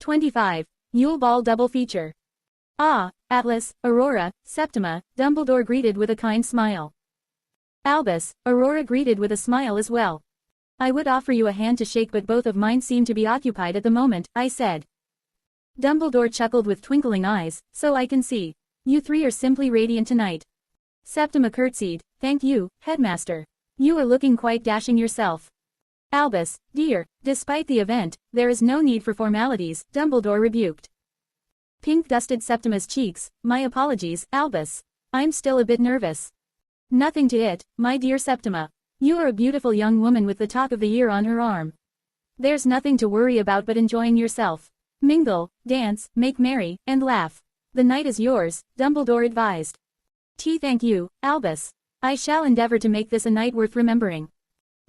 25. Yule Ball Double Feature. Ah, Atlas, Aurora, Septima, Dumbledore greeted with a kind smile. Albus, Aurora greeted with a smile as well. I would offer you a hand to shake but both of mine seem to be occupied at the moment, I said. Dumbledore chuckled with twinkling eyes, so I can see. You three are simply radiant tonight. Septima curtsied, thank you, Headmaster. You are looking quite dashing yourself. Albus, dear, despite the event, there is no need for formalities, Dumbledore rebuked. Pink dusted Septima's cheeks, my apologies, Albus. I'm still a bit nervous. Nothing to it, my dear Septima. You are a beautiful young woman with the talk of the year on her arm. There's nothing to worry about but enjoying yourself. Mingle, dance, make merry, and laugh. The night is yours, Dumbledore advised. Thank you, Albus. I shall endeavor to make this a night worth remembering.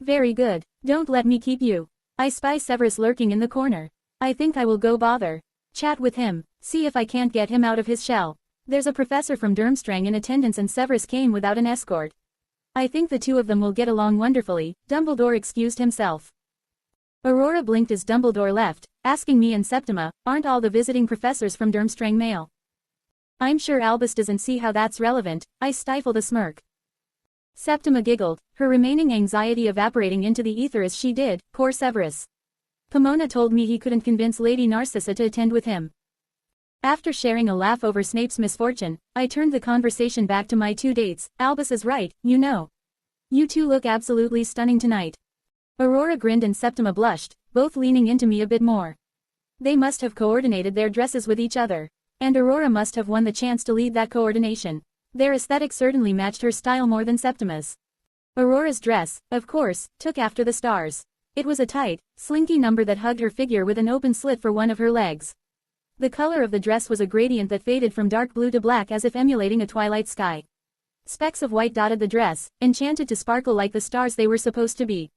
Very good, don't let me keep you. I spy Severus lurking in the corner. I think I will go chat with him, see if I can't get him out of his shell. There's a professor from Durmstrang in attendance and Severus came without an escort. I think the two of them will get along wonderfully, Dumbledore excused himself. Aurora blinked as Dumbledore left, asking me and Septima, aren't all the visiting professors from Durmstrang male? I'm sure Albus doesn't see how that's relevant, I stifled a smirk. Septima giggled, her remaining anxiety evaporating into the ether as she did, poor Severus. Pomona told me he couldn't convince Lady Narcissa to attend with him. After sharing a laugh over Snape's misfortune, I turned the conversation back to my two dates. Albus is right, you know. You two look absolutely stunning tonight. Aurora grinned and Septima blushed, both leaning into me a bit more. They must have coordinated their dresses with each other. And Aurora must have won the chance to lead that coordination. Their aesthetic certainly matched her style more than Septima's. Aurora's dress, of course, took after the stars. It was a tight, slinky number that hugged her figure with an open slit for one of her legs. The color of the dress was a gradient that faded from dark blue to black as if emulating a twilight sky. Specks of white dotted the dress, enchanted to sparkle like the stars they were supposed to be.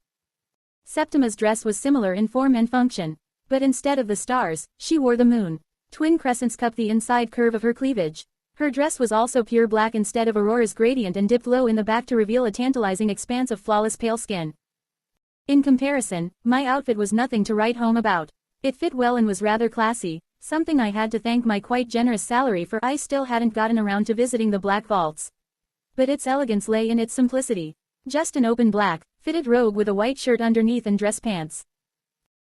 Septima's dress was similar in form and function, but instead of the stars, she wore the moon. Twin crescents cupped the inside curve of her cleavage. Her dress was also pure black instead of Aurora's gradient and dipped low in the back to reveal a tantalizing expanse of flawless pale skin. In comparison, my outfit was nothing to write home about. It fit well and was rather classy, something I had to thank my quite generous salary for. I still hadn't gotten around to visiting the Black Vaults. But its elegance lay in its simplicity. Just an open black, fitted robe with a white shirt underneath and dress pants.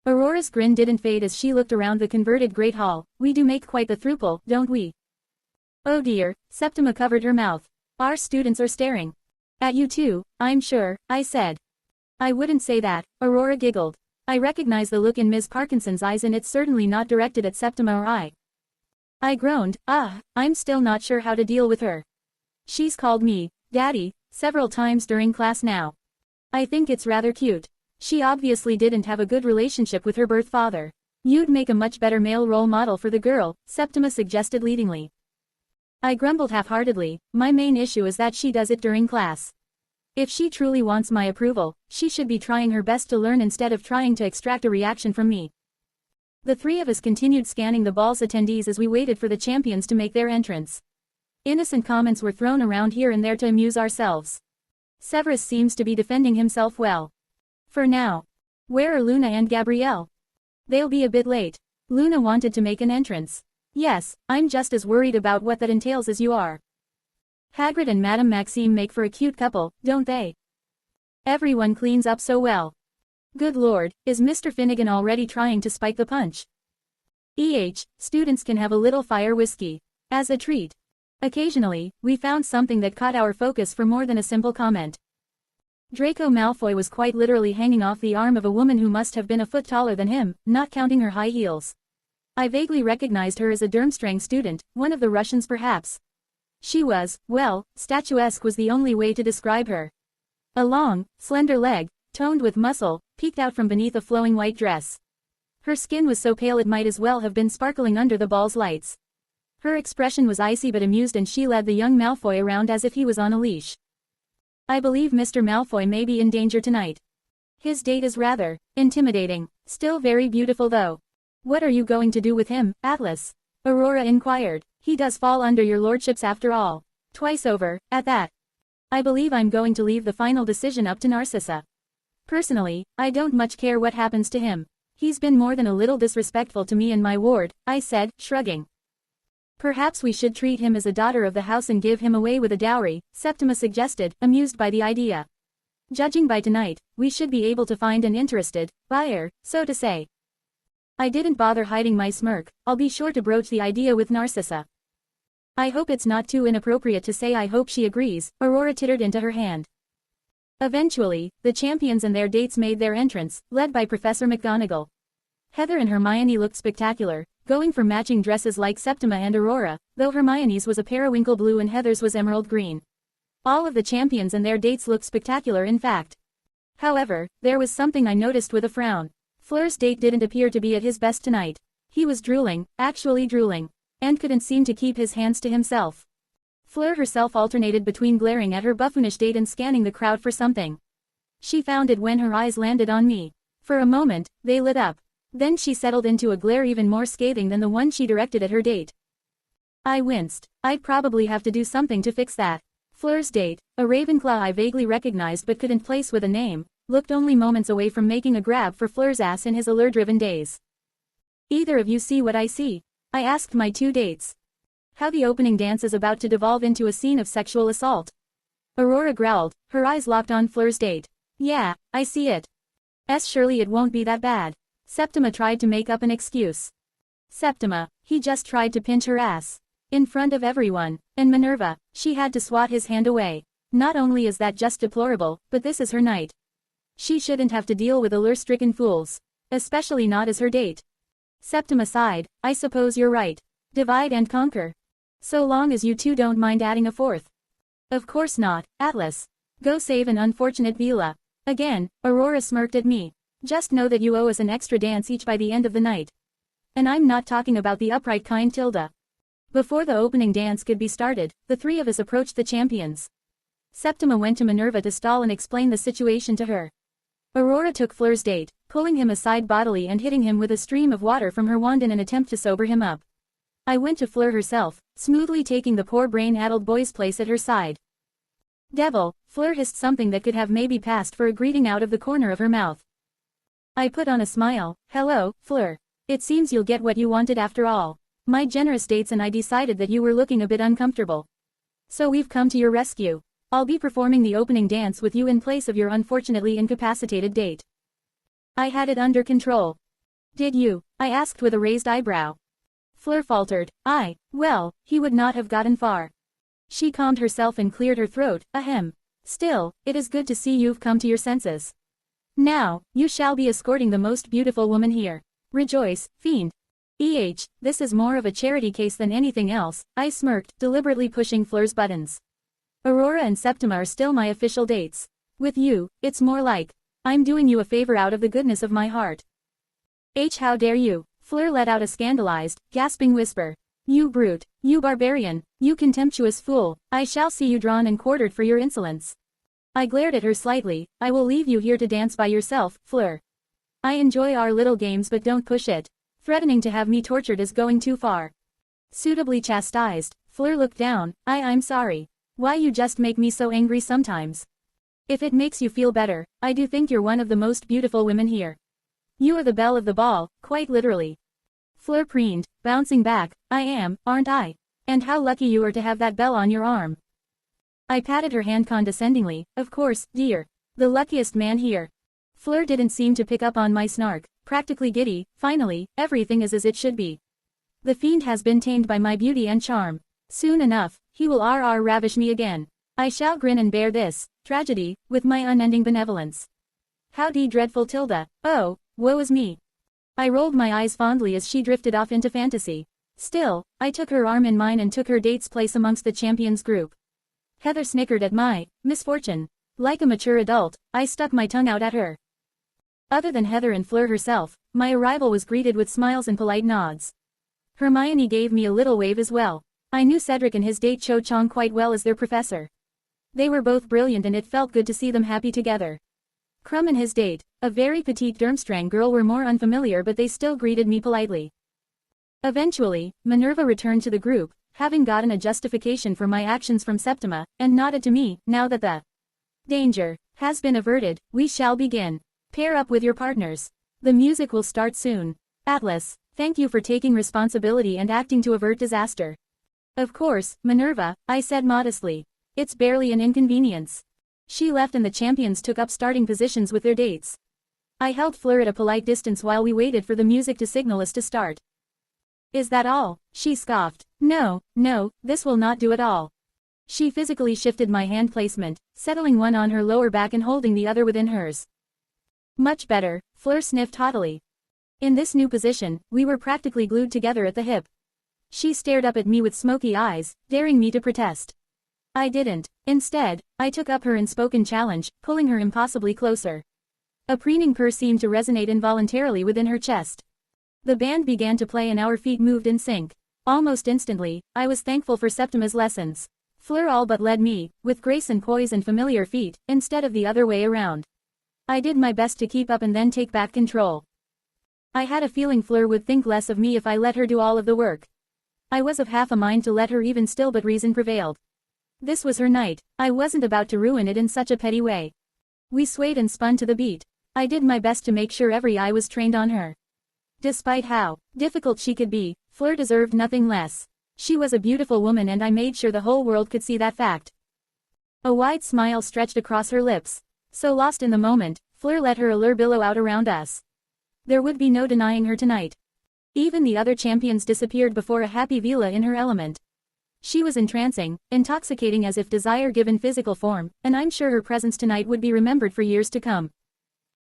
Aurora's grin didn't fade as she looked around the converted Great Hall. We do make quite the throuple, don't we? Oh dear, Septima covered her mouth. Our students are staring. At you too, I'm sure, I said. I wouldn't say that, Aurora giggled. I recognize the look in Ms. Parkinson's eyes and it's certainly not directed at Septima or I. I groaned, I'm still not sure how to deal with her. She's called me, Daddy, several times during class now. I think it's rather cute. She obviously didn't have a good relationship with her birth father. You'd make a much better male role model for the girl, Septima suggested leadingly. I grumbled half-heartedly, my main issue is that she does it during class. If she truly wants my approval, she should be trying her best to learn instead of trying to extract a reaction from me. The three of us continued scanning the ball's attendees as we waited for the champions to make their entrance. Innocent comments were thrown around here and there to amuse ourselves. Severus seems to be defending himself well. For now. Where are Luna and Gabrielle? They'll be a bit late. Luna wanted to make an entrance. Yes, I'm just as worried about what that entails as you are. Hagrid and Madame Maxime make for a cute couple, don't they? Everyone cleans up so well. Good lord, is Mr. Finnegan already trying to spike the punch? Students can have a little fire whiskey. As a treat. Occasionally, we found something that caught our focus for more than a simple comment. Draco Malfoy was quite literally hanging off the arm of a woman who must have been a foot taller than him, not counting her high heels. I vaguely recognized her as a Durmstrang student, one of the Russians perhaps. She was, well, statuesque was the only way to describe her. A long, slender leg, toned with muscle, peeked out from beneath a flowing white dress. Her skin was so pale it might as well have been sparkling under the ball's lights. Her expression was icy but amused and she led the young Malfoy around as if he was on a leash. I believe Mr. Malfoy may be in danger tonight. His date is rather intimidating, still very beautiful though. What are you going to do with him, Atlas? Aurora inquired. He does fall under your lordships after all. Twice over, at that. I believe I'm going to leave the final decision up to Narcissa. Personally, I don't much care what happens to him. He's been more than a little disrespectful to me and my ward, I said, shrugging. Perhaps we should treat him as a daughter of the house and give him away with a dowry, Septima suggested, amused by the idea. Judging by tonight, we should be able to find an interested buyer, so to say. I didn't bother hiding my smirk. I'll be sure to broach the idea with Narcissa. I hope it's not too inappropriate to say I hope she agrees, Aurora tittered into her hand. Eventually, the champions and their dates made their entrance, led by Professor McGonagall. Heather and Hermione looked spectacular, going for matching dresses like Septima and Aurora, though Hermione's was a periwinkle blue and Heather's was emerald green. All of the champions and their dates looked spectacular in fact. However, there was something I noticed with a frown. Fleur's date didn't appear to be at his best tonight. He was drooling, actually drooling, and couldn't seem to keep his hands to himself. Fleur herself alternated between glaring at her buffoonish date and scanning the crowd for something. She found it when her eyes landed on me. For a moment, they lit up. Then she settled into a glare even more scathing than the one she directed at her date. I winced. I'd probably have to do something to fix that. Fleur's date, a Ravenclaw I vaguely recognized but couldn't place with a name, looked only moments away from making a grab for Fleur's ass in his allure-driven days. Either of you see what I see? I asked my two dates. How the opening dance is about to devolve into a scene of sexual assault. Aurora growled, her eyes locked on Fleur's date. Yeah, I see it. Surely it won't be that bad. Septima tried to make up an excuse. Septima, he just tried to pinch her ass. In front of everyone, and Minerva, she had to swat his hand away. Not only is that just deplorable, but this is her night. She shouldn't have to deal with allure-stricken fools. Especially not as her date. Septima sighed, I suppose you're right. Divide and conquer. So long as you two don't mind adding a fourth. Of course not, Atlas. Go save an unfortunate Bella. Again, Aurora smirked at me. Just know that you owe us an extra dance each by the end of the night. And I'm not talking about the upright kind, Tilda. Before the opening dance could be started, the three of us approached the champions. Septima went to Minerva to stall and explain the situation to her. Aurora took Fleur's date, pulling him aside bodily and hitting him with a stream of water from her wand in an attempt to sober him up. I went to Fleur herself, smoothly taking the poor brain-addled boy's place at her side. Devil, Fleur hissed something that could have maybe passed for a greeting out of the corner of her mouth. I put on a smile. Hello, Fleur. It seems you'll get what you wanted after all. My generous dates and I decided that you were looking a bit uncomfortable. So we've come to your rescue. I'll be performing the opening dance with you in place of your unfortunately incapacitated date. I had it under control. Did you? I asked with a raised eyebrow. Fleur faltered. Well, he would not have gotten far. She calmed herself and cleared her throat. Ahem. Still, it is good to see you've come to your senses. Now, you shall be escorting the most beautiful woman here. Rejoice, fiend. This is more of a charity case than anything else, I smirked, deliberately pushing Fleur's buttons. Aurora and Septima are still my official dates. With you, it's more like, I'm doing you a favor out of the goodness of my heart. How dare you? Fleur let out a scandalized, gasping whisper. You brute, you barbarian, you contemptuous fool, I shall see you drawn and quartered for your insolence. I glared at her slightly. I will leave you here to dance by yourself, Fleur. I enjoy our little games but don't push it. Threatening to have me tortured is going too far. Suitably chastised, Fleur looked down. I'm sorry. Why you just make me so angry sometimes. If it makes you feel better, I do think you're one of the most beautiful women here. You are the belle of the ball, quite literally. Fleur preened, bouncing back. I am, aren't I? And how lucky you are to have that belle on your arm. I patted her hand condescendingly. Of course, dear. The luckiest man here. Fleur didn't seem to pick up on my snark. Practically giddy. Finally, everything is as it should be. The fiend has been tamed by my beauty and charm. Soon enough, he will ravish me again. I shall grin and bear this tragedy with my unending benevolence. Howdy dreadful Tilda. Oh, woe is me. I rolled my eyes fondly as she drifted off into fantasy. Still, I took her arm in mine and took her date's place amongst the champions group. Heather snickered at my misfortune. Like a mature adult, I stuck my tongue out at her. Other than Heather and Fleur herself, my arrival was greeted with smiles and polite nods. Hermione gave me a little wave as well. I knew Cedric and his date Cho Chang quite well as their professor. They were both brilliant and it felt good to see them happy together. Krum and his date, a very petite Durmstrang girl, were more unfamiliar but they still greeted me politely. Eventually, Minerva returned to the group, having gotten a justification for my actions from Septima, and nodded to me. Now that the danger has been averted, we shall begin. Pair up with your partners. The music will start soon. Atlas, thank you for taking responsibility and acting to avert disaster. Of course, Minerva, I said modestly. It's barely an inconvenience. She left and the champions took up starting positions with their dates. I held Fleur at a polite distance while we waited for the music to signal us to start. Is that all? She scoffed. No, this will not do at all. She physically shifted my hand placement, settling one on her lower back and holding the other within hers. Much better, Fleur sniffed haughtily. In this new position, we were practically glued together at the hip. She stared up at me with smoky eyes, daring me to protest. I didn't. Instead, I took up her unspoken challenge, pulling her impossibly closer. A preening purr seemed to resonate involuntarily within her chest. The band began to play and our feet moved in sync. Almost instantly, I was thankful for Septima's lessons. Fleur all but led me, with grace and poise and familiar feet, instead of the other way around. I did my best to keep up and then take back control. I had a feeling Fleur would think less of me if I let her do all of the work. I was of half a mind to let her even still, but reason prevailed. This was her night. I wasn't about to ruin it in such a petty way. We swayed and spun to the beat. I did my best to make sure every eye was trained on her. Despite how difficult she could be, Fleur deserved nothing less. She was a beautiful woman and I made sure the whole world could see that fact. A wide smile stretched across her lips. So lost in the moment, Fleur let her allure billow out around us. There would be no denying her tonight. Even the other champions disappeared before a happy Vila in her element. She was entrancing, intoxicating as if desire given physical form, and I'm sure her presence tonight would be remembered for years to come.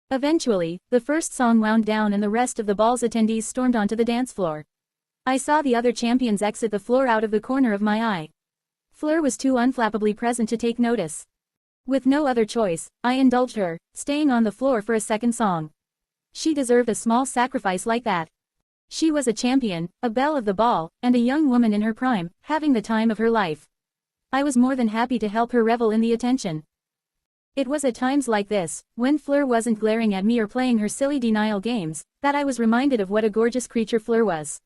Eventually, the first song wound down and the rest of the ball's attendees stormed onto the dance floor. I saw the other champions exit the floor out of the corner of my eye. Fleur was too unflappably present to take notice. With no other choice, I indulged her, staying on the floor for a second song. She deserved a small sacrifice like that. She was a champion, a belle of the ball, and a young woman in her prime, having the time of her life. I was more than happy to help her revel in the attention. It was at times like this, when Fleur wasn't glaring at me or playing her silly denial games, that I was reminded of what a gorgeous creature Fleur was.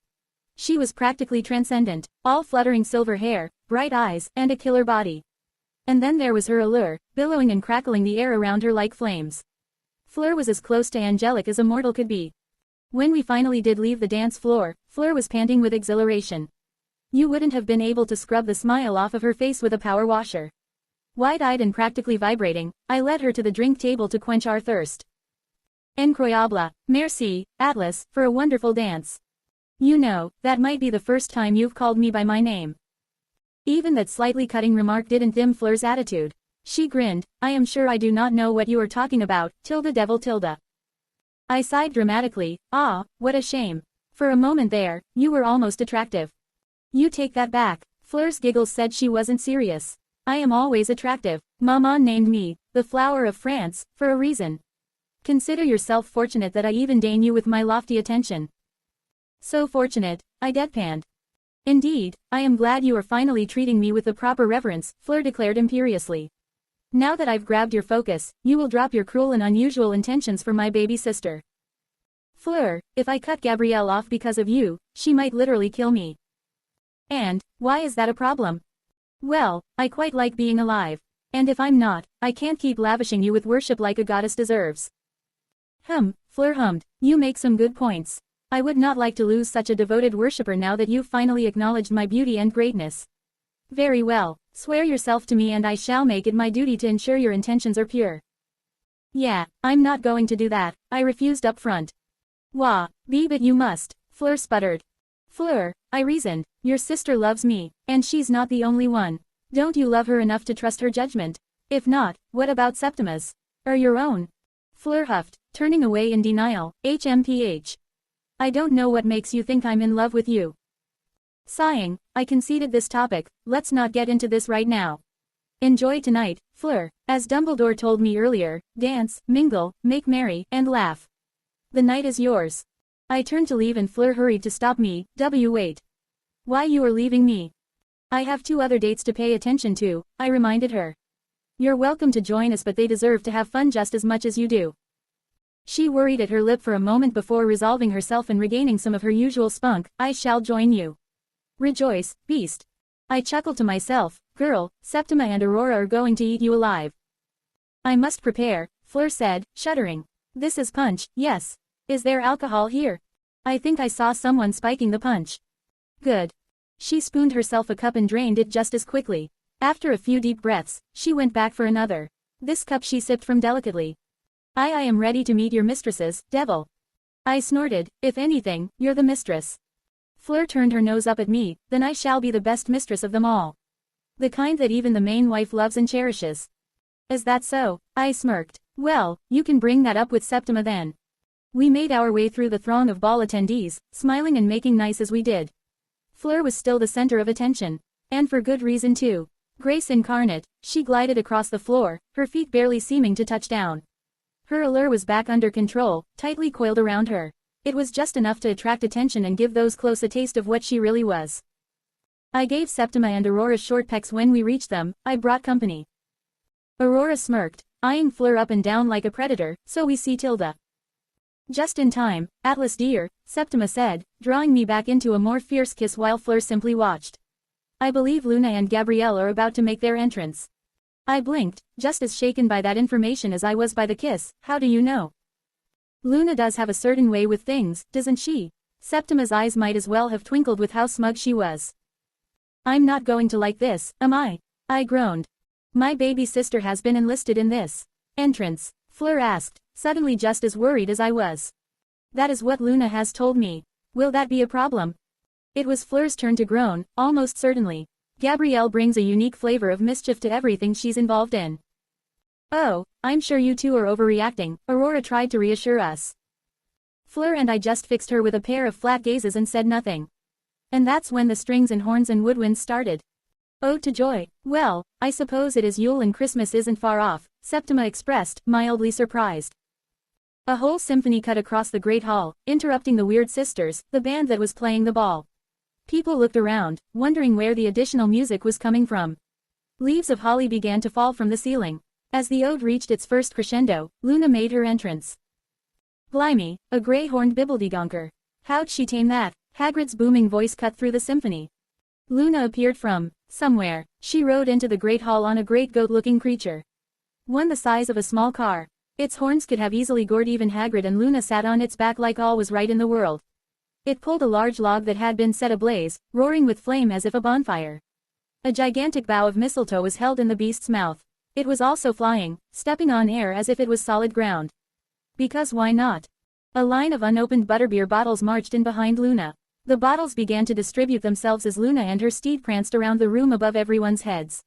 She was practically transcendent, all fluttering silver hair, bright eyes, and a killer body. And then there was her allure, billowing and crackling the air around her like flames. Fleur was as close to angelic as a mortal could be. When we finally did leave the dance floor, Fleur was panting with exhilaration. You wouldn't have been able to scrub the smile off of her face with a power washer. Wide-eyed and practically vibrating, I led her to the drink table to quench our thirst. Incroyable, merci, Atlas, for a wonderful dance. You know, that might be the first time you've called me by my name. Even that slightly cutting remark didn't dim Fleur's attitude. She grinned. I am sure I do not know what you are talking about, devil. I sighed dramatically. Ah, what a shame. For a moment there, you were almost attractive. You take that back. Fleur's giggles said she wasn't serious. I am always attractive. Maman named me, the flower of France, for a reason. Consider yourself fortunate that I even deign you with my lofty attention. So fortunate, I deadpanned. Indeed, I am glad you are finally treating me with the proper reverence, Fleur declared imperiously. Now that I've grabbed your focus, you will drop your cruel and unusual intentions for my baby sister. Fleur, if I cut Gabrielle off because of you, she might literally kill me. And, why is that a problem? Well, I quite like being alive. And if I'm not, I can't keep lavishing you with worship like a goddess deserves. Fleur hummed, you make some good points. I would not like to lose such a devoted worshipper now that you've finally acknowledged my beauty and greatness. Very well, swear yourself to me and I shall make it my duty to ensure your intentions are pure. Yeah, I'm not going to do that, I refused up front. Wah, but you must, Fleur sputtered. Fleur, I reasoned, your sister loves me, and she's not the only one. Don't you love her enough to trust her judgment? If not, what about Septima's? Or your own? Fleur huffed, turning away in denial, HMPH. I don't know what makes you think I'm in love with you. Sighing, I conceded this topic, let's not get into this right now. Enjoy tonight, Fleur, as Dumbledore told me earlier, dance, mingle, make merry, and laugh. The night is yours. I turned to leave and Fleur hurried to stop me. Wait. Why you are leaving me? I have 2 other dates to pay attention to, I reminded her. You're welcome to join us but they deserve to have fun just as much as you do. She worried at her lip for a moment before resolving herself and regaining some of her usual spunk. I shall join you. Rejoice, beast. I chuckled to myself. Girl, Septima and Aurora are going to eat you alive. I must prepare, Fleur said, shuddering. This is punch, yes. Is there alcohol here? I think I saw someone spiking the punch. Good. She spooned herself a cup and drained it just as quickly. After a few deep breaths, she went back for another. This cup she sipped from delicately. I am ready to meet your mistresses, devil. I snorted, if anything, you're the mistress. Fleur turned her nose up at me, then I shall be the best mistress of them all. The kind that even the main wife loves and cherishes. Is that so? I smirked. Well, you can bring that up with Septima then. We made our way through the throng of ball attendees, smiling and making nice as we did. Fleur was still the center of attention. And for good reason too. Grace incarnate, she glided across the floor, her feet barely seeming to touch down. Her allure was back under control, tightly coiled around her. It was just enough to attract attention and give those close a taste of what she really was. I gave Septima and Aurora short pecks when we reached them. I brought company. Aurora smirked, eyeing Fleur up and down like a predator, so we see Tilda. Just in time, Atlas dear, Septima said, drawing me back into a more fierce kiss while Fleur simply watched. I believe Luna and Gabrielle are about to make their entrance. I blinked, just as shaken by that information as I was by the kiss. How do you know? Luna does have a certain way with things, doesn't she? Septima's eyes might as well have twinkled with how smug she was. I'm not going to like this, am I? I groaned. My baby sister has been enlisted in this entrance, Fleur asked, suddenly just as worried as I was. That is what Luna has told me. Will that be a problem? It was Fleur's turn to groan, almost certainly. Gabrielle brings a unique flavor of mischief to everything she's involved in. Oh, I'm sure you two are overreacting, Aurora tried to reassure us. Fleur and I just fixed her with a pair of flat gazes and said nothing. And that's when the strings and horns and woodwinds started. Ode to joy. Well, I suppose it is Yule and Christmas isn't far off, Septima expressed, mildly surprised. A whole symphony cut across the great hall, interrupting the Weird Sisters, the band that was playing the ball. People looked around, wondering where the additional music was coming from. Leaves of holly began to fall from the ceiling. As the ode reached its first crescendo, Luna made her entrance. Blimey, a grey-horned bibbledygonker. How'd she tame that? Hagrid's booming voice cut through the symphony. Luna appeared from somewhere. She rode into the great hall on a great goat-looking creature. One the size of a small car. Its horns could have easily gored even Hagrid, and Luna sat on its back like all was right in the world. It pulled a large log that had been set ablaze, roaring with flame as if a bonfire. A gigantic bough of mistletoe was held in the beast's mouth. It was also flying, stepping on air as if it was solid ground. Because why not? A line of unopened butterbeer bottles marched in behind Luna. The bottles began to distribute themselves as Luna and her steed pranced around the room above everyone's heads.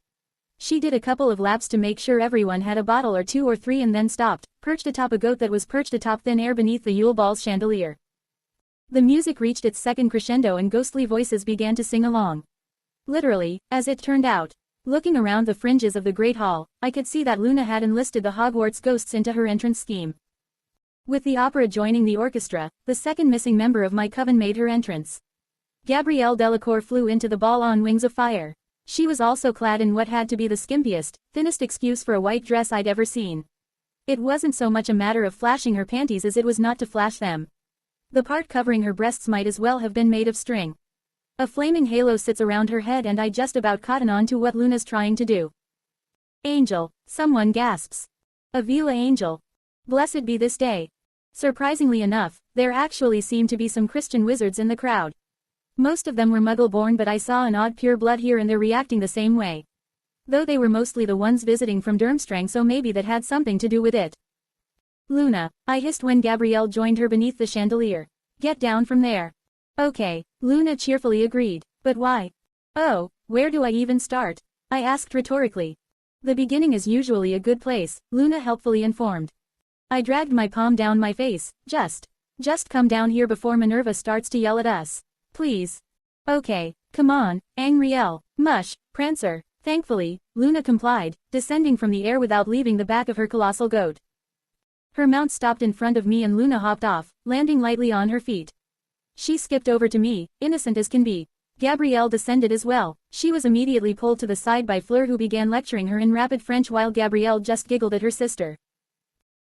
She did a couple of laps to make sure everyone had a bottle or two or three and then stopped, perched atop a goat that was perched atop thin air beneath the Yule Ball's chandelier. The music reached its second crescendo and ghostly voices began to sing along. Literally, as it turned out. Looking around the fringes of the Great Hall, I could see that Luna had enlisted the Hogwarts ghosts into her entrance scheme. With the opera joining the orchestra, the second missing member of my coven made her entrance. Gabrielle Delacour flew into the ball on wings of fire. She was also clad in what had to be the skimpiest, thinnest excuse for a white dress I'd ever seen. It wasn't so much a matter of flashing her panties as it was not to flash them. The part covering her breasts might as well have been made of string. A flaming halo sits around her head and I just about cotton on to what Luna's trying to do. Angel, someone gasps. Avila Angel. Blessed be this day. Surprisingly enough, there actually seemed to be some Christian wizards in the crowd. Most of them were Muggle-born, but I saw an odd pure blood here and there reacting the same way. Though they were mostly the ones visiting from Durmstrang, so maybe that had something to do with it. Luna, I hissed when Gabrielle joined her beneath the chandelier. Get down from there. Okay, Luna cheerfully agreed. But why? Oh, where do I even start? I asked rhetorically. The beginning is usually a good place, Luna helpfully informed. I dragged my palm down my face. Just come down here before Minerva starts to yell at us. Please. Okay, come on, Angriel, Mush, Prancer. Thankfully, Luna complied, descending from the air without leaving the back of her colossal goat. Her mount stopped in front of me and Luna hopped off, landing lightly on her feet. She skipped over to me, innocent as can be. Gabrielle descended as well. She was immediately pulled to the side by Fleur, who began lecturing her in rapid French while Gabrielle just giggled at her sister.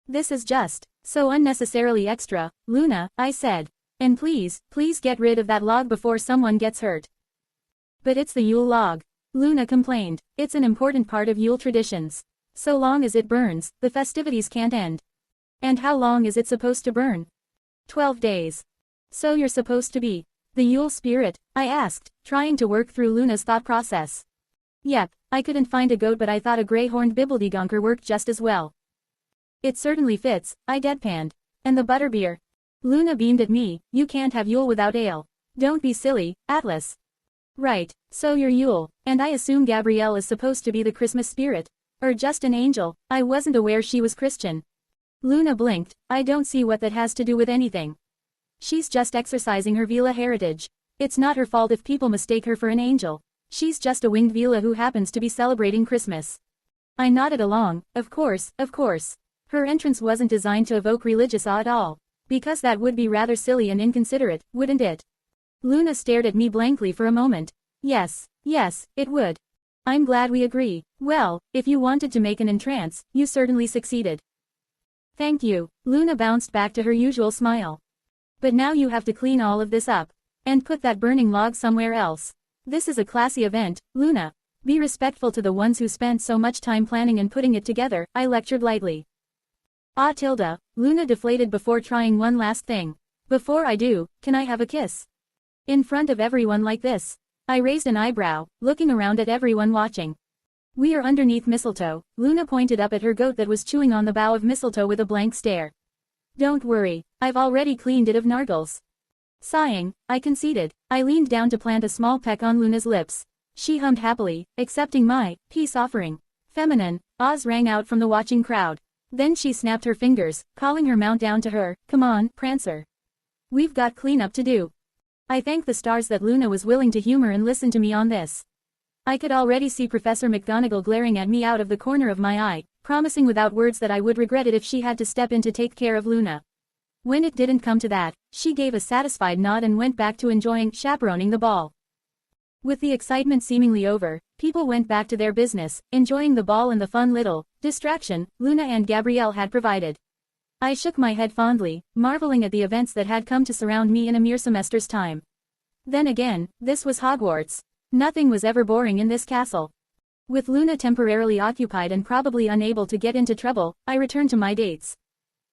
This is just so unnecessarily extra, Luna, I said. And please get rid of that log before someone gets hurt. But it's the Yule log. Luna complained. It's an important part of Yule traditions. So long as it burns, the festivities can't end. And how long is it supposed to burn? 12 days. So you're supposed to be the Yule spirit? I asked, trying to work through Luna's thought process. Yep, I couldn't find a goat but I thought a grey-horned bibbledygonker worked just as well. It certainly fits, I deadpanned. And the butterbeer? Luna beamed at me, you can't have Yule without ale. Don't be silly, Atlas. Right, so you're Yule, and I assume Gabrielle is supposed to be the Christmas spirit. Or just an angel. I wasn't aware she was Christian. Luna blinked, I don't see what that has to do with anything. She's just exercising her Veela heritage. It's not her fault if people mistake her for an angel. She's just a winged Veela who happens to be celebrating Christmas. I nodded along, of course, of course. Her entrance wasn't designed to evoke religious awe at all. Because that would be rather silly and inconsiderate, wouldn't it? Luna stared at me blankly for a moment. Yes, it would. I'm glad we agree. Well, if you wanted to make an entrance, you certainly succeeded. Thank you. Luna bounced back to her usual smile. But now you have to clean all of this up. And put that burning log somewhere else. This is a classy event, Luna. Be respectful to the ones who spent so much time planning and putting it together, I lectured lightly. Ah Tilda, Luna deflated before trying one last thing. Before I do, can I have a kiss? In front of everyone like this? I raised an eyebrow, looking around at everyone watching. We are underneath mistletoe, Luna pointed up at her goat that was chewing on the bough of mistletoe with a blank stare. Don't worry, I've already cleaned it of nargles. Sighing, I conceded. I leaned down to plant a small peck on Luna's lips. She hummed happily, accepting my peace offering. Feminine, Oz rang out from the watching crowd. Then she snapped her fingers, calling her mount down to her. Come on, Prancer. We've got cleanup to do. I thank the stars that Luna was willing to humor and listen to me on this. I could already see Professor McGonagall glaring at me out of the corner of my eye, promising without words that I would regret it if she had to step in to take care of Luna. When it didn't come to that, she gave a satisfied nod and went back to enjoying chaperoning the ball. With the excitement seemingly over, people went back to their business, enjoying the ball and the fun little distraction Luna and Gabrielle had provided. I shook my head fondly, marveling at the events that had come to surround me in a mere semester's time. Then again, this was Hogwarts. Nothing was ever boring in this castle. With Luna temporarily occupied and probably unable to get into trouble, I returned to my dates.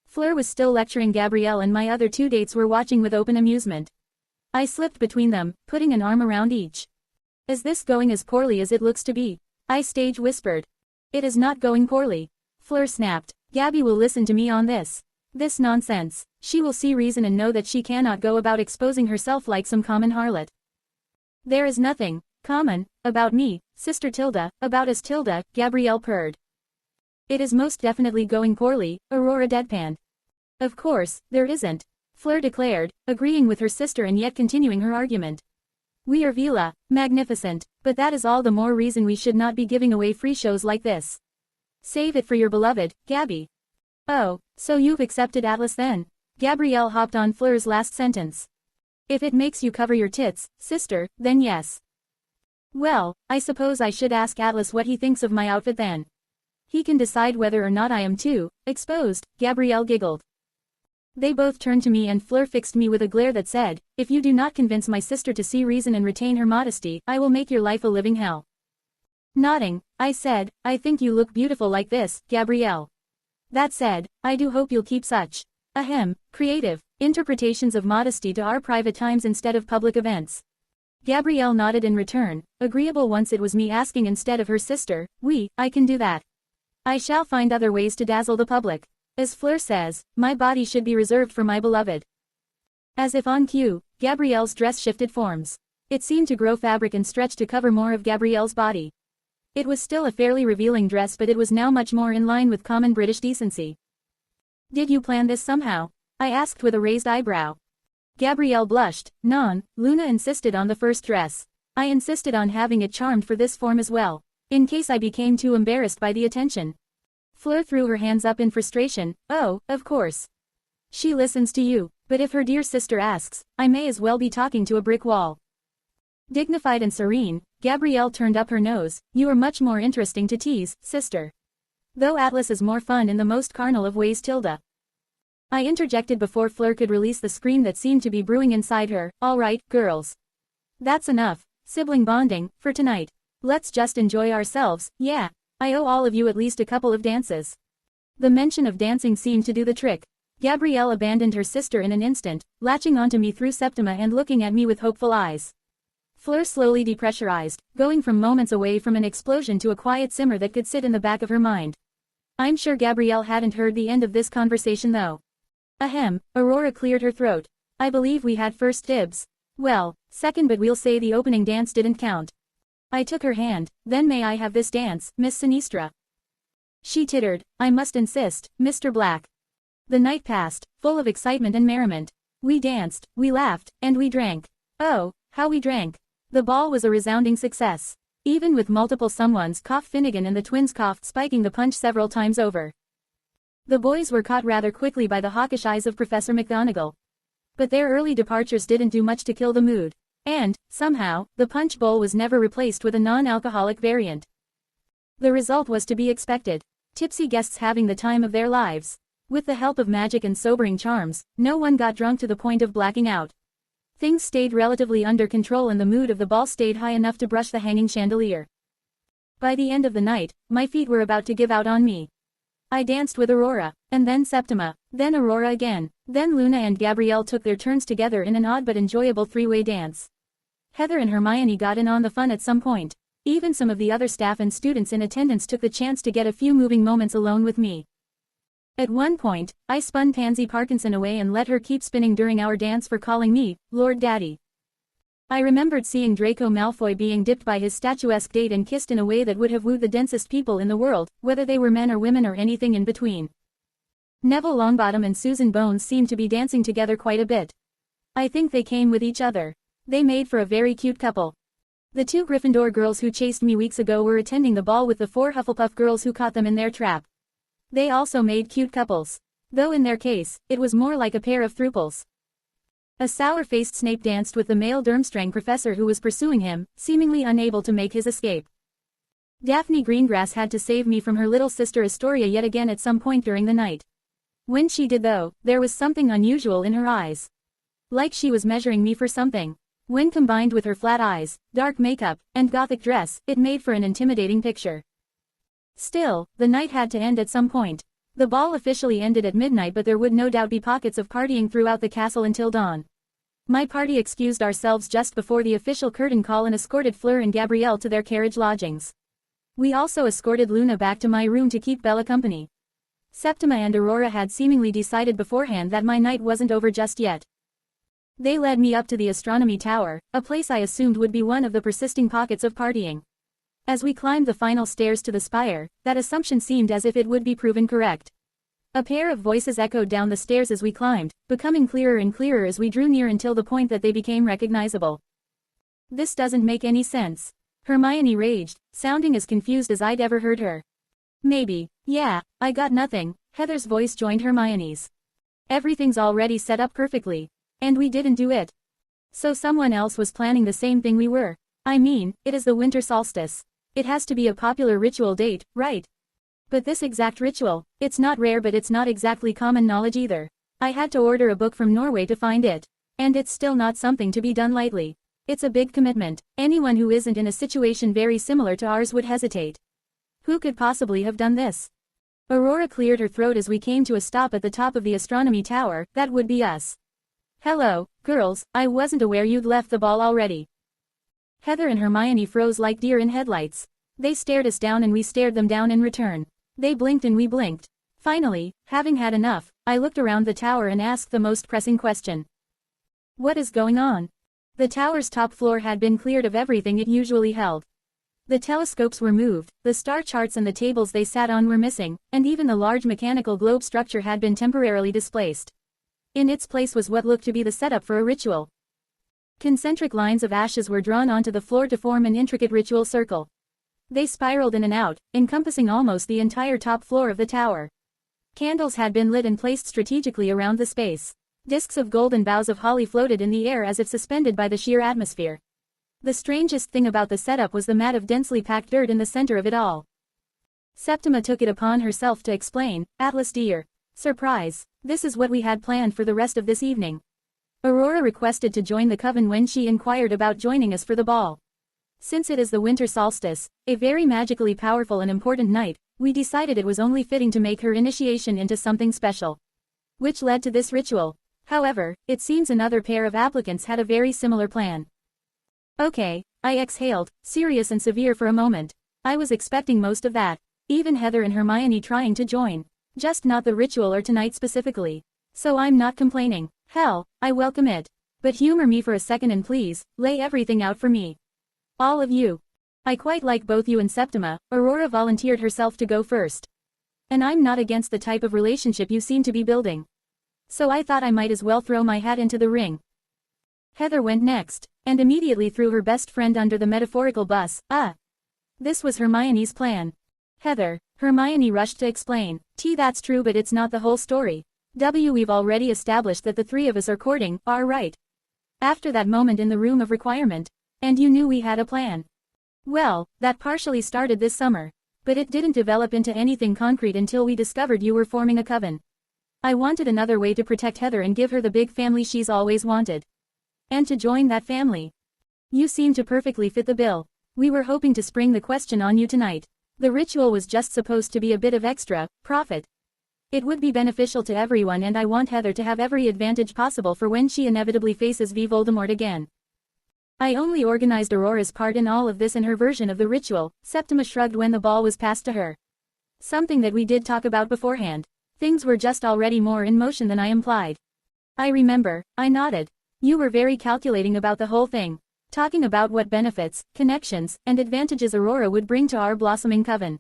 Fleur was still lecturing Gabrielle and my other two dates were watching with open amusement. I slipped between them, putting an arm around each. Is this going as poorly as it looks to be? I stage whispered. It is not going poorly. Fleur snapped. Gabby will listen to me on this. This nonsense. She will see reason and know that she cannot go about exposing herself like some common harlot. There is nothing common about me, Sister Tilda, about us Tilda, Gabrielle purred. It is most definitely going poorly, Aurora deadpanned. Of course, there isn't, Fleur declared, agreeing with her sister and yet continuing her argument. We are Veela, magnificent, but that is all the more reason we should not be giving away free shows like this. Save it for your beloved, Gabby. Oh, so you've accepted Atlas then? Gabrielle hopped on Fleur's last sentence. If it makes you cover your tits, sister, then yes. Well, I suppose I should ask Atlas what he thinks of my outfit then. He can decide whether or not I am too exposed, Gabrielle giggled. They both turned to me and Fleur fixed me with a glare that said, if you do not convince my sister to see reason and retain her modesty, I will make your life a living hell. Nodding, I said, I think you look beautiful like this, Gabrielle. That said, I do hope you'll keep such, creative interpretations of modesty to our private times instead of public events. Gabrielle nodded in return, agreeable once it was me asking instead of her sister. I can do that. I shall find other ways to dazzle the public. As Fleur says, my body should be reserved for my beloved. As if on cue, Gabrielle's dress shifted forms. It seemed to grow fabric and stretch to cover more of Gabrielle's body. It was still a fairly revealing dress but it was now much more in line with common British decency. Did you plan this somehow? I asked with a raised eyebrow. Gabrielle blushed. Non, Luna insisted on the first dress. I insisted on having it charmed for this form as well, in case I became too embarrassed by the attention. Fleur threw her hands up in frustration. Oh, of course. She listens to you, but if her dear sister asks, I may as well be talking to a brick wall. Dignified and serene, Gabrielle turned up her nose. You are much more interesting to tease, sister. Though Atlas is more fun in the most carnal of ways Tilda. I interjected before Fleur could release the scream that seemed to be brewing inside her. All right, girls. That's enough, sibling bonding, for tonight. Let's just enjoy ourselves, yeah. I owe all of you at least a couple of dances. The mention of dancing seemed to do the trick. Gabrielle abandoned her sister in an instant, latching onto me through Septima and looking at me with hopeful eyes. Fleur slowly depressurized, going from moments away from an explosion to a quiet simmer that could sit in the back of her mind. I'm sure Gabrielle hadn't heard the end of this conversation though. Ahem, Aurora cleared her throat. I believe we had first dibs. Well, second, but we'll say the opening dance didn't count. I took her hand. Then may I have this dance, Miss Sinistra? She tittered. I must insist, Mr. Black. The night passed, full of excitement and merriment. We danced, we laughed, and we drank. Oh, how we drank. The ball was a resounding success. Even with multiple someones coughed Finnegan and the twins coughed, spiking the punch several times over. The boys were caught rather quickly by the hawkish eyes of Professor McGonagall. But their early departures didn't do much to kill the mood. And, somehow, the punch bowl was never replaced with a non-alcoholic variant. The result was to be expected. Tipsy guests having the time of their lives. With the help of magic and sobering charms, no one got drunk to the point of blacking out. Things stayed relatively under control and the mood of the ball stayed high enough to brush the hanging chandelier. By the end of the night, my feet were about to give out on me. I danced with Aurora, and then Septima, then Aurora again, then Luna and Gabrielle took their turns together in an odd but enjoyable three-way dance. Heather and Hermione got in on the fun at some point. Even some of the other staff and students in attendance took the chance to get a few moving moments alone with me. At one point, I spun Pansy Parkinson away and let her keep spinning during our dance for calling me Lord Daddy. I remembered seeing Draco Malfoy being dipped by his statuesque date and kissed in a way that would have wooed the densest people in the world, whether they were men or women or anything in between. Neville Longbottom and Susan Bones seemed to be dancing together quite a bit. I think they came with each other. They made for a very cute couple. The 2 Gryffindor girls who chased me weeks ago were attending the ball with the 4 Hufflepuff girls who caught them in their trap. They also made cute couples. Though in their case, it was more like a pair of thruples. A sour-faced Snape danced with the male Durmstrang professor who was pursuing him, seemingly unable to make his escape. Daphne Greengrass had to save me from her little sister Astoria yet again at some point during the night. When she did though, there was something unusual in her eyes. Like she was measuring me for something. When combined with her flat eyes, dark makeup, and gothic dress, it made for an intimidating picture. Still, the night had to end at some point. The ball officially ended at midnight, but there would no doubt be pockets of partying throughout the castle until dawn. My party excused ourselves just before the official curtain call and escorted Fleur and Gabrielle to their carriage lodgings. We also escorted Luna back to my room to keep Bella company. Septima and Aurora had seemingly decided beforehand that my night wasn't over just yet. They led me up to the astronomy tower, a place I assumed would be one of the persisting pockets of partying. As we climbed the final stairs to the spire, that assumption seemed as if it would be proven correct. A pair of voices echoed down the stairs as we climbed, becoming clearer and clearer as we drew near until the point that they became recognizable. This doesn't make any sense. Hermione raged, sounding as confused as I'd ever heard her. Maybe, yeah, I got nothing, Heather's voice joined Hermione's. Everything's already set up perfectly. And we didn't do it. So someone else was planning the same thing we were. I mean, it is the winter solstice. It has to be a popular ritual date, right? But this exact ritual, it's not rare but it's not exactly common knowledge either. I had to order a book from Norway to find it. And it's still not something to be done lightly. It's a big commitment. Anyone who isn't in a situation very similar to ours would hesitate. Who could possibly have done this? Aurora cleared her throat as we came to a stop at the top of the astronomy tower. That would be us. Hello, girls, I wasn't aware you'd left the ball already. Heather and Hermione froze like deer in headlights. They stared us down and we stared them down in return. They blinked and we blinked. Finally, having had enough, I looked around the tower and asked the most pressing question. What is going on? The tower's top floor had been cleared of everything it usually held. The telescopes were moved, the star charts and the tables they sat on were missing, and even the large mechanical globe structure had been temporarily displaced. In its place was what looked to be the setup for a ritual. Concentric lines of ashes were drawn onto the floor to form an intricate ritual circle. They spiraled in and out, encompassing almost the entire top floor of the tower. Candles had been lit and placed strategically around the space. Discs of gold and boughs of holly floated in the air as if suspended by the sheer atmosphere. The strangest thing about the setup was the mat of densely packed dirt in the center of it all. Septima took it upon herself to explain, Atlas dear. Surprise. This is what we had planned for the rest of this evening. Aurora requested to join the coven when she inquired about joining us for the ball. Since it is the winter solstice, a very magically powerful and important night, we decided it was only fitting to make her initiation into something special. which led to this ritual. However, it seems another pair of applicants had a very similar plan. Okay, I exhaled, serious and severe for a moment. I was expecting most of that. Even Heather and Hermione trying to join. Just not the ritual or tonight specifically. So I'm not complaining. Hell, I welcome it. But humor me for a second and please, lay everything out for me. All of you. I quite like both you and Septima. Aurora volunteered herself to go first. And I'm not against the type of relationship you seem to be building. So I thought I might as well throw my hat into the ring. Heather went next, and immediately threw her best friend under the metaphorical bus. This was Hermione's plan. Heather, Hermione rushed to explain. That's true, but it's not the whole story. We've already established that the three of us are courting, right? After that moment in the room of requirement. And you knew we had a plan. Well, that partially started this summer. But it didn't develop into anything concrete until we discovered you were forming a coven. I wanted another way to protect Heather and give her the big family she's always wanted. And to join that family. You seem to perfectly fit the bill. We were hoping to spring the question on you tonight. The ritual was just supposed to be a bit of extra profit. It would be beneficial to everyone, and I want Heather to have every advantage possible for when she inevitably faces V. Voldemort again. I only organized Aurora's part in all of this and her version of the ritual. Septima shrugged when the ball was passed to her. Something that we did talk about beforehand. Things were just already more in motion than I implied. I remember, I nodded. You were very calculating about the whole thing. Talking about what benefits, connections, and advantages Aurora would bring to our blossoming coven.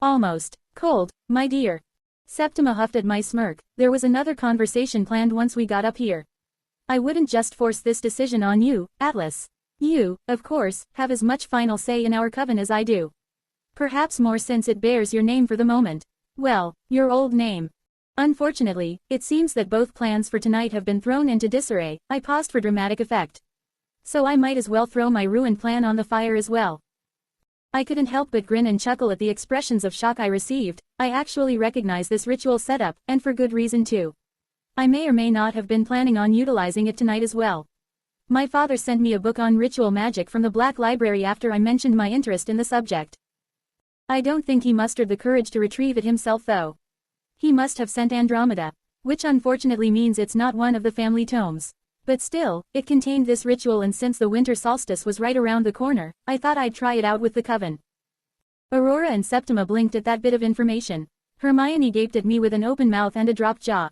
Almost cold, my dear. Septima huffed at my smirk. There was another conversation planned once we got up here. I wouldn't just force this decision on you, Atlas. You, of course, have as much final say in our coven as I do. Perhaps more since it bears your name for the moment. Well, your old name. Unfortunately, it seems that both plans for tonight have been thrown into disarray. I paused for dramatic effect. So I might as well throw my ruined plan on the fire as well. I couldn't help but grin and chuckle at the expressions of shock I received. I actually recognize this ritual setup, and for good reason too. I may or may not have been planning on utilizing it tonight as well. My father sent me a book on ritual magic from the Black Library after I mentioned my interest in the subject. I don't think he mustered the courage to retrieve it himself though. He must have sent Andromeda. Which unfortunately means it's not one of the family tomes. But still, it contained this ritual, and since the winter solstice was right around the corner, I thought I'd try it out with the coven. Aurora and Septima blinked at that bit of information. Hermione gaped at me with an open mouth and a dropped jaw.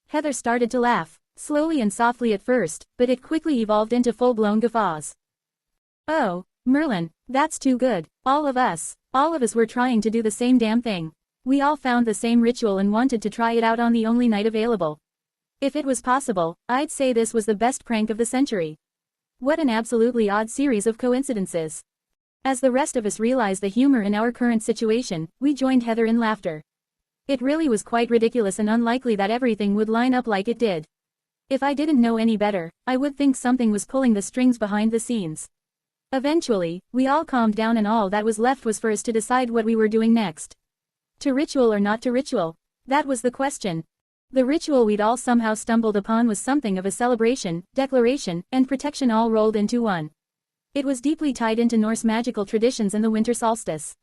Heather started to laugh, slowly and softly at first, but it quickly evolved into full-blown guffaws. Oh, Merlin, that's too good. All of us were trying to do the same damn thing. We all found the same ritual and wanted to try it out on the only night available. If it was possible, I'd say this was the best prank of the century. What an absolutely odd series of coincidences. As the rest of us realized the humor in our current situation, we joined Heather in laughter. It really was quite ridiculous and unlikely that everything would line up like it did. If I didn't know any better, I would think something was pulling the strings behind the scenes. Eventually, we all calmed down and all that was left was for us to decide what we were doing next. To ritual or not to ritual? That was the question. The ritual we'd all somehow stumbled upon was something of a celebration, declaration, and protection all rolled into one. It was deeply tied into Norse magical traditions and the winter solstice.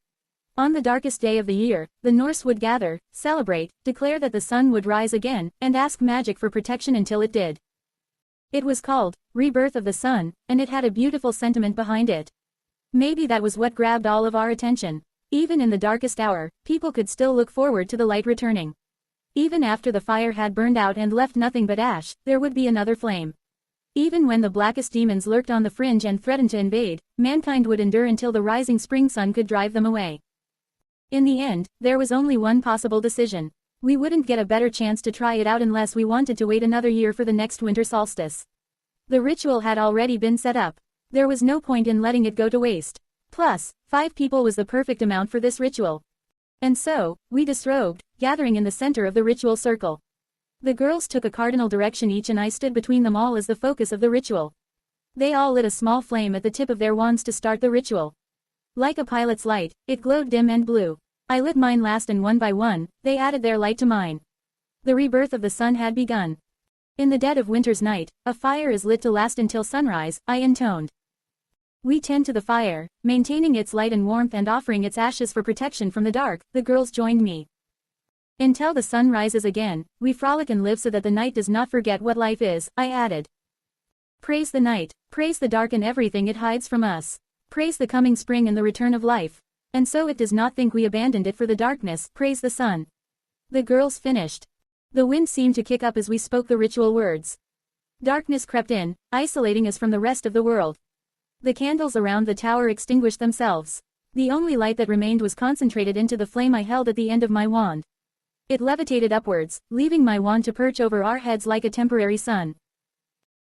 On the darkest day of the year, the Norse would gather, celebrate, declare that the sun would rise again, and ask magic for protection until it did. It was called Rebirth of the Sun, and it had a beautiful sentiment behind it. Maybe that was what grabbed all of our attention. Even in the darkest hour, people could still look forward to the light returning. Even after the fire had burned out and left nothing but ash, there would be another flame. Even when the blackest demons lurked on the fringe and threatened to invade, mankind would endure until the rising spring sun could drive them away. In the end, there was only one possible decision. We wouldn't get a better chance to try it out unless we wanted to wait another year for the next winter solstice. The ritual had already been set up. There was no point in letting it go to waste. Plus, 5 people was the perfect amount for this ritual. And so, we disrobed, gathering in the center of the ritual circle. The girls took a cardinal direction each and I stood between them all as the focus of the ritual. They all lit a small flame at the tip of their wands to start the ritual. Like a pilot's light, it glowed dim and blue. I lit mine last and one by one, they added their light to mine. The rebirth of the sun had begun. In the dead of winter's night, a fire is lit to last until sunrise, I intoned. We tend to the fire, maintaining its light and warmth and offering its ashes for protection from the dark. The girls joined me. Until the sun rises again, we frolic and live so that the night does not forget what life is, I added. Praise the night, praise the dark and everything it hides from us. Praise the coming spring and the return of life. And so it does not think we abandoned it for the darkness, praise the sun. The girls finished. The wind seemed to kick up as we spoke the ritual words. Darkness crept in, isolating us from the rest of the world. The candles around the tower extinguished themselves. The only light that remained was concentrated into the flame I held at the end of my wand. It levitated upwards, leaving my wand to perch over our heads like a temporary sun.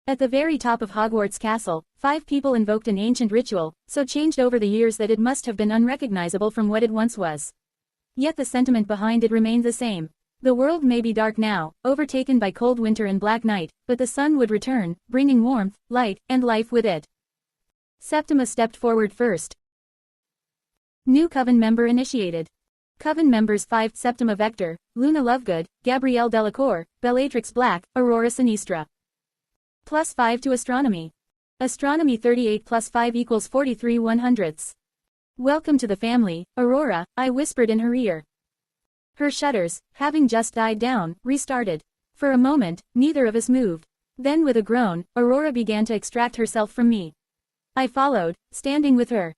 At the very top of Hogwarts Castle, 5 people invoked an ancient ritual, so changed over the years that it must have been unrecognizable from what it once was. Yet the sentiment behind it remained the same. The world may be dark now, overtaken by cold winter and black night, but the sun would return, bringing warmth, light, and life with it. Septima stepped forward first. New Coven member initiated. Coven members 5 Septima Vector, Luna Lovegood, Gabrielle Delacour, Bellatrix Black, Aurora Sinistra. +5 to Astronomy. Astronomy 38 + 5 = 43 100ths. Welcome to the family, Aurora, I whispered in her ear. Her shudders, having just died down, restarted. For a moment, neither of us moved. Then with a groan, Aurora began to extract herself from me. I followed, standing with her.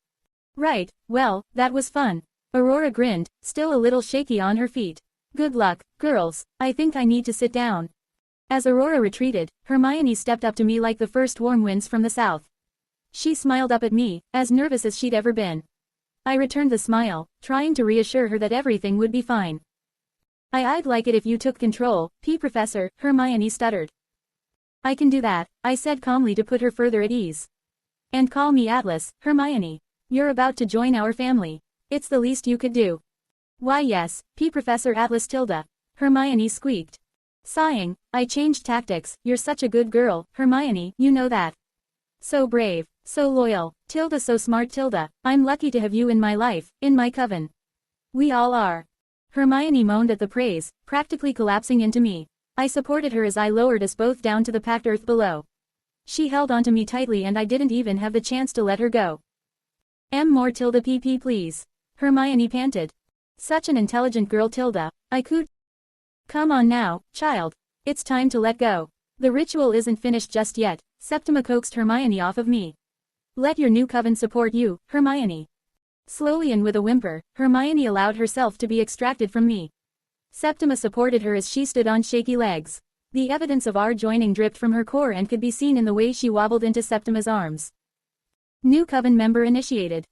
Right, well, that was fun. Aurora grinned, still a little shaky on her feet. Good luck, girls, I think I need to sit down. As Aurora retreated, Hermione stepped up to me like the first warm winds from the south. She smiled up at me, as nervous as she'd ever been. I returned the smile, trying to reassure her that everything would be fine. I'd like it if you took control, Professor, Hermione stuttered. I can do that, I said calmly to put her further at ease. And call me Atlas, Hermione. You're about to join our family. It's the least you could do. Why yes, Professor Atlas Tilda, Hermione squeaked. Sighing, I changed tactics. You're such a good girl, Hermione, you know that. So brave, so loyal, Tilda so smart Tilda, I'm lucky to have you in my life, in my coven. We all are. Hermione moaned at the praise, practically collapsing into me. I supported her as I lowered us both down to the packed earth below. She held onto me tightly and I didn't even have the chance to let her go. More Tilda PP please. Hermione panted. Such an intelligent girl Tilda, I could. Come on now, child. It's time to let go. The ritual isn't finished just yet, Septima coaxed Hermione off of me. Let your new coven support you, Hermione. Slowly and with a whimper, Hermione allowed herself to be extracted from me. Septima supported her as she stood on shaky legs. The evidence of our joining dripped from her core and could be seen in the way she wobbled into Septima's arms. New coven member initiated.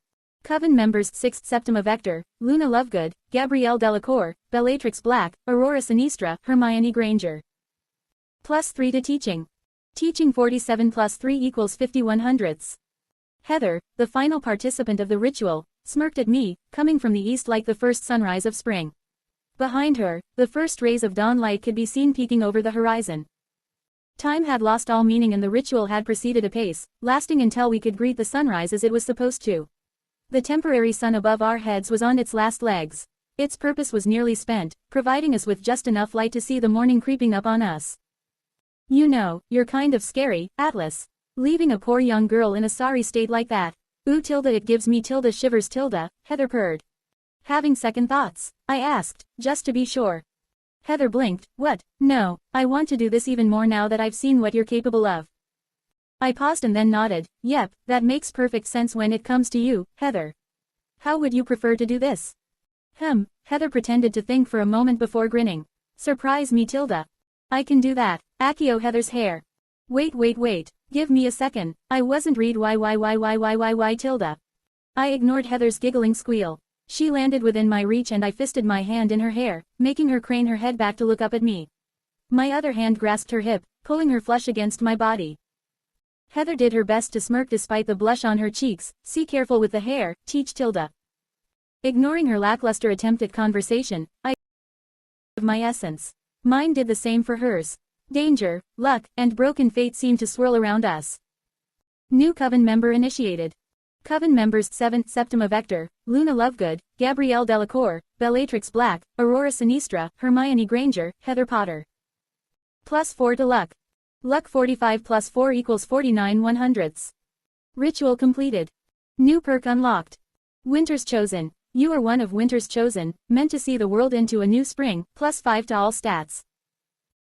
Coven members 6th Septima Vector, Luna Lovegood, Gabrielle Delacour, Bellatrix Black, Aurora Sinistra, Hermione Granger. +3 to teaching. Teaching 47 + 3 = 50 100ths. Heather, the final participant of the ritual, smirked at me, coming from the east like the first sunrise of spring. Behind her, the first rays of dawn light could be seen peeking over the horizon. Time had lost all meaning and the ritual had proceeded apace, lasting until we could greet the sunrise as it was supposed to. The temporary sun above our heads was on its last legs. Its purpose was nearly spent, providing us with just enough light to see the morning creeping up on us. You know, you're kind of scary, Atlas. Leaving a poor young girl in a sorry state like that. Ooh Tilda, it gives me Tilda shivers Tilda, Heather purred. Having second thoughts? I asked, just to be sure. Heather blinked. What? No, I want to do this even more now that I've seen what you're capable of. I paused and then nodded. Yep, that makes perfect sense when it comes to you, Heather. How would you prefer to do this? Heather pretended to think for a moment before grinning. Surprise me Tilda. I can do that. Accio Heather's hair. Wait. Give me a second. I wasn't read why Tilda. I ignored Heather's giggling squeal. She landed within my reach and I fisted my hand in her hair, making her crane her head back to look up at me. My other hand grasped her hip, pulling her flush against my body. Heather did her best to smirk despite the blush on her cheeks. See careful with the hair, teach Tilda. Ignoring her lackluster attempt at conversation, I of my essence. Mine did the same for hers. Danger, luck, and broken fate seemed to swirl around us. New coven member initiated. Coven members 7th Septima Vector, Luna Lovegood, Gabrielle Delacour, Bellatrix Black, Aurora Sinistra, Hermione Granger, Heather Potter. +4 to luck. Luck 45 + 4 = 49 100ths. Ritual completed. New perk unlocked. Winter's Chosen. You are one of Winter's chosen, meant to see the world into a new spring, +5 to all stats.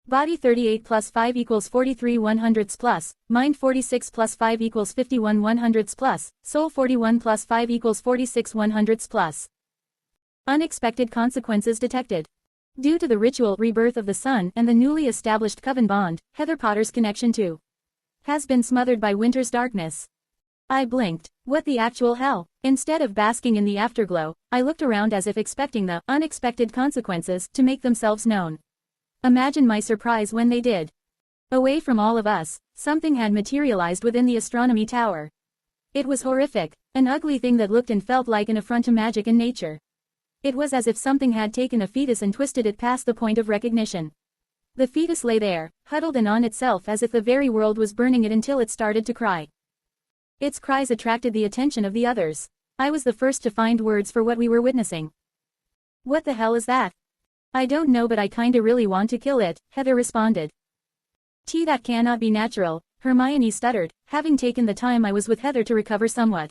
Body 38 plus 5 equals 43 100s plus, mind 46 plus 5 equals 51 100s plus, soul 41 plus 5 equals 46 100s plus. Unexpected consequences detected. Due to the ritual rebirth of the sun and the newly established coven bond, Heather Potter's connection to has been smothered by Winter's darkness. I blinked. What the actual hell? Instead of basking in the afterglow, I looked around as if expecting the unexpected consequences to make themselves known. Imagine my surprise when they did. Away from all of us, something had materialized within the astronomy tower. It was horrific, an ugly thing that looked and felt like an affront to magic and nature. It was as if something had taken a fetus and twisted it past the point of recognition. The fetus lay there, huddled in on itself as if the very world was burning it until it started to cry. Its cries attracted the attention of the others. I was the first to find words for what we were witnessing. What the hell is that? I don't know, but I kinda really want to kill it, Heather responded. That cannot be natural, Hermione stuttered, having taken the time I was with Heather to recover somewhat.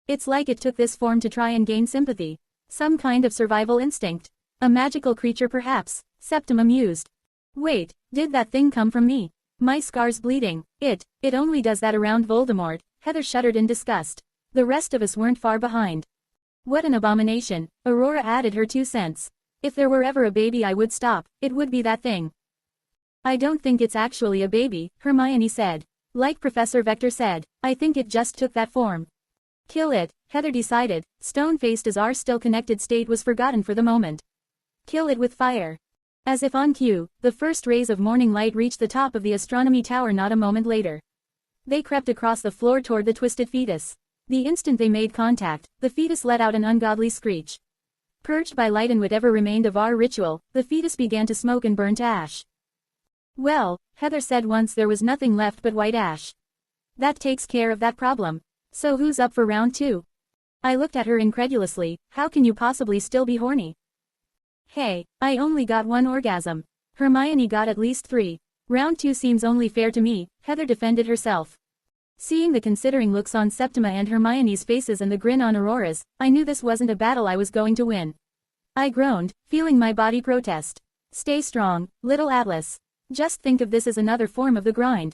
It's like it took this form to try and gain sympathy. Some kind of survival instinct. A magical creature perhaps, Septima mused. Wait, did that thing come from me? My scar's bleeding. It only does that around Voldemort, Heather shuddered in disgust. The rest of us weren't far behind. What an abomination, Aurora added her 2 cents. If there were ever a baby I would stop, it would be that thing. I don't think it's actually a baby, Hermione said. Like Professor Vector said, I think it just took that form. Kill it, Heather decided, stone-faced as our still-connected state was forgotten for the moment. Kill it with fire. As if on cue, the first rays of morning light reached the top of the astronomy tower not a moment later. They crept across the floor toward the twisted fetus. The instant they made contact, the fetus let out an ungodly screech. Purged by light and whatever remained of our ritual, the fetus began to smoke and burn to ash. Well, Heather said once there was nothing left but white ash. That takes care of that problem. So who's up for round 2? I looked at her incredulously. How can you possibly still be horny? Hey, I only got 1 orgasm. Hermione got at least 3. Round 2 seems only fair to me, Heather defended herself. Seeing the considering looks on Septima and Hermione's faces and the grin on Aurora's, I knew this wasn't a battle I was going to win. I groaned, feeling my body protest. Stay strong, little Atlas. Just think of this as another form of the grind.